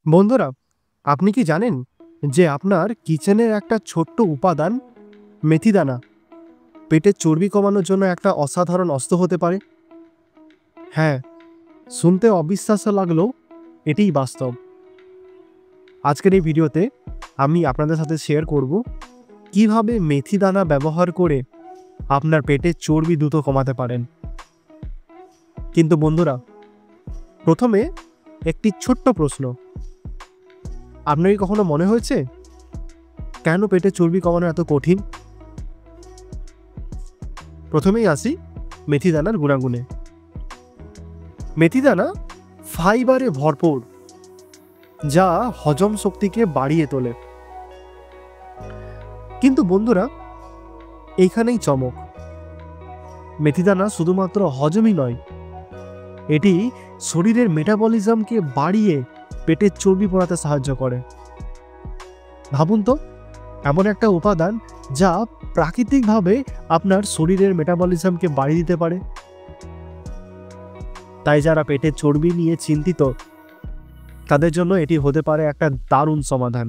বন্ধুরা, আপনি কি জানেন যে আপনার কিচেনের একটা ছোট্ট উপাদান মেথিদানা পেটের চর্বি কমানোর জন্য একটা অসাধারণ অস্ত্র হতে পারে? হ্যাঁ, শুনতে অবিশ্বাস্য লাগলেও এটিই বাস্তব। আজকের এই ভিডিওতে আমি আপনাদের সাথে শেয়ার করব কিভাবে মেথিদানা ব্যবহার করে আপনার পেটের চর্বি দ্রুত কমাতে পারেন। কিন্তু বন্ধুরা, প্রথমে একটি ছোট্ট প্রশ্ন। আপনার কি কখনো মনে হয়েছে কেন পেটের চর্বি কমানো এত কঠিন? প্রথমেই আসি মেথিদানার গুণাগুণে। মেথিদানা ফাইবারে ভরপুর, যা হজম শক্তিকে বাড়িয়ে তোলে। কিন্তু বন্ধুরা, এইখানেই চমক। মেথিদানা শুধুমাত্র হজমই নয়, এটি শরীরের মেটাবলিজমকে বাড়িয়ে পেটের চর্বি পড়াতে সাহায্য করে। ভাবুন তো, এমন একটা উপাদান যা প্রাকৃতিকভাবে আপনার শরীরের মেটাবলিজমকে বাড়িয়ে দিতে পারে। তাই যারা পেটের চর্বি নিয়ে চিন্তিত, তাদের জন্য এটি হতে পারে একটা দারুণ সমাধান।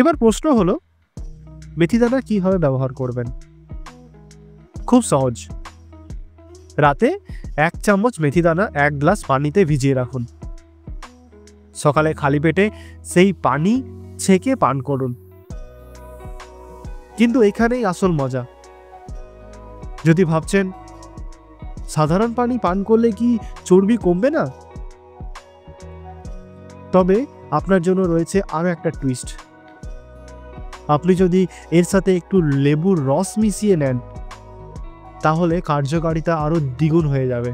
এবার প্রশ্ন হলো, মেথিদানা কিভাবে ব্যবহার করবেন? খুব সহজ। রাতে 1 চামচ মেথিদানা 1 গ্লাস পানিতে ভিজিয়ে রাখুন। সকালে খালি পেটে সেই পানি ছেঁকে পান করুন। কিন্তু এখানেই আসল মজা। যদি ভাবছেন সাধারণ পানি পান করলে কি চর্বি কমবে না, তবে আপনার জন্য রয়েছে আরও একটা টুইস্ট। আপনি যদি এর সাথে একটু লেবুর রস মিশিয়ে নেন, তাহলে কার্যকারিতা আরও দ্বিগুণ হয়ে যাবে।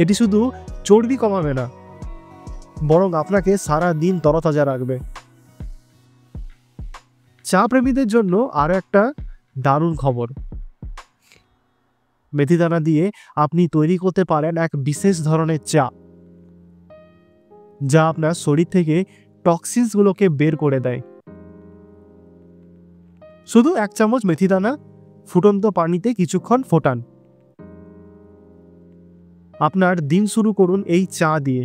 এটি শুধু চর্বি কমাবে না, বরং আপনাকে সারা দিন তরতাজা রাখবে। চা প্রেমীদের জন্য আরও একটা দারুণ খবর। মেথিদানা দিয়ে আপনি তৈরি করতে পারেন এক বিশেষ ধরনের চা, যা আপনার শরীর থেকে টক্সিনসগুলোকে বের করে দেয়। শুধু 1 চামচ মেথিদানা ফুটন্ত পানিতে কিছুক্ষণ ফোটান। আপনার দিন শুরু করুন এই চা দিয়ে,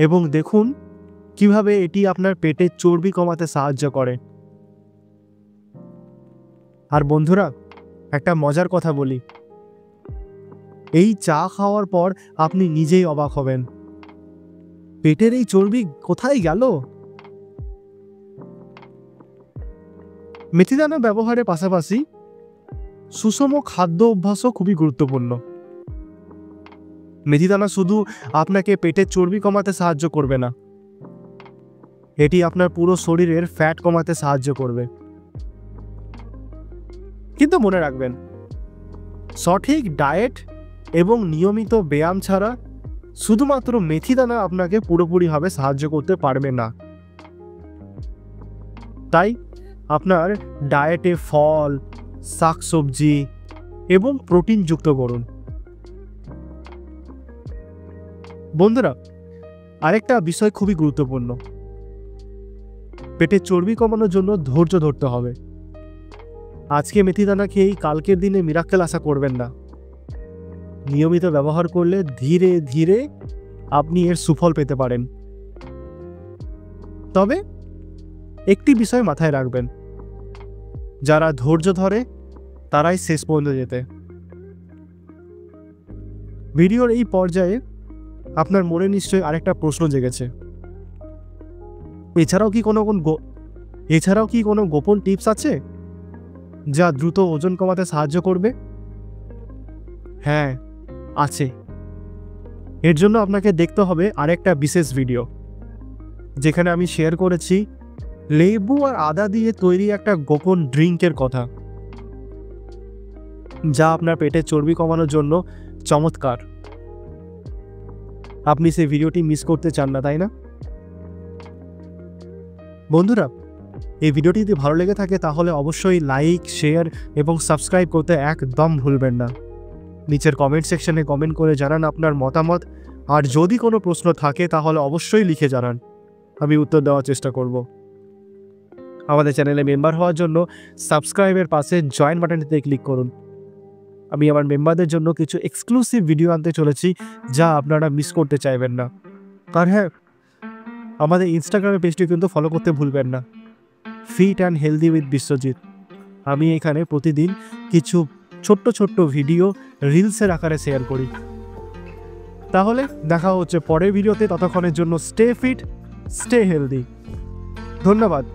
এবং দেখুন কিভাবে এটি আপনার পেটের চর্বি কমাতে সাহায্য করে। আর বন্ধুরা, একটা মজার কথা বলি, এই চা খাওয়ার পর আপনি নিজেই অবাক হবেন, পেটের এই চর্বি কোথায় গেল? মেথিদানা ব্যবহারের পাশাপাশি সুষম খাদ্য অভ্যাসও খুবই গুরুত্বপূর্ণ। মেথিদানা শুধু আপনাকে পেটের চর্বি কমাতে সাহায্য করবে না, এটি আপনার পুরো শরীরের ফ্যাট কমাতে সাহায্য করবে। কিন্তু মনে রাখবেন, সঠিক ডায়েট এবং নিয়মিত ব্যায়াম ছাড়া শুধুমাত্র মেথিদানা আপনাকে পুরোপুরিভাবে সাহায্য করতে পারবে না। তাই আপনার ডায়েটে ফল, শাকসবজি এবং প্রোটিন যুক্ত করুন। বন্ধুরা, আরেকটা বিষয় খুবই গুরুত্বপূর্ণ। পেটের চর্বি কমানোর জন্য ধৈর্য ধরতে হবে। আজকে মেথিদানা খেয়েই কালকের দিনে মিরাক্কেল আশা করবেন না। নিয়মিত ব্যবহার করলে ধীরে ধীরে আপনি এর সুফল পেতে পারেন। তবে একটি বিষয় মাথায় রাখবেন, যারা ধৈর্য ধরে তারাই শেষ পর্যন্ত যেতে। ভিডিওর এই পর্যায়ে আপনার মনে নিশ্চয়ই আরেকটা প্রশ্ন জেগেছে, এছাড়াও কি কোনো গোপন টিপস আছে যা দ্রুত ওজন কমাতে সাহায্য করবে? হ্যাঁ, আছে। এর জন্য আপনাকে দেখতে হবে আরেকটা বিশেষ ভিডিও, যেখানে আমি শেয়ার করেছি লেবু আর আদা দিয়ে তৈরি একটা গোপন ড্রিঙ্কের কথা, যা আপনার পেটের চর্বি কমানোর জন্য চমৎকার। আপনি সেই ভিডিওটি মিস করতে চান না, তাই না? বন্ধুরা, এই ভিডিওটি যদি ভালো লেগে থাকে তাহলে অবশ্যই লাইক, শেয়ার এবং সাবস্ক্রাইব করতে একদম ভুলবেন না। নিচের কমেন্ট সেকশনে কমেন্ট করে জানান আপনার মতামত, আর যদি কোনো প্রশ্ন থাকে তাহলে অবশ্যই লিখে জানান, আমি উত্তর দেওয়ার চেষ্টা করব। আমাদের চ্যানেলে মেম্বার হওয়ার জন্য সাবস্ক্রাইবের পাশে জয়েন বাটনটিতে ক্লিক করুন। আমি আমার মেম্বারদের জন্য কিছু এক্সক্লুসিভ ভিডিও আনতে চলেছি, যা আপনারা মিস করতে চাইবেন না। আর হ্যাঁ, আমাদের ইনস্টাগ্রামের পেজটি কিন্তু ফলো করতে ভুলবেন না, fit and healthy with Biswajit. আমি এখানে প্রতিদিন কিছু ছোট্ট ছোট্ট ভিডিও রিলসের আকারে শেয়ার করি। তাহলে দেখা হচ্ছে পরের ভিডিওতে, ততক্ষণের জন্য স্টে ফিট, স্টে হেলদি। ধন্যবাদ।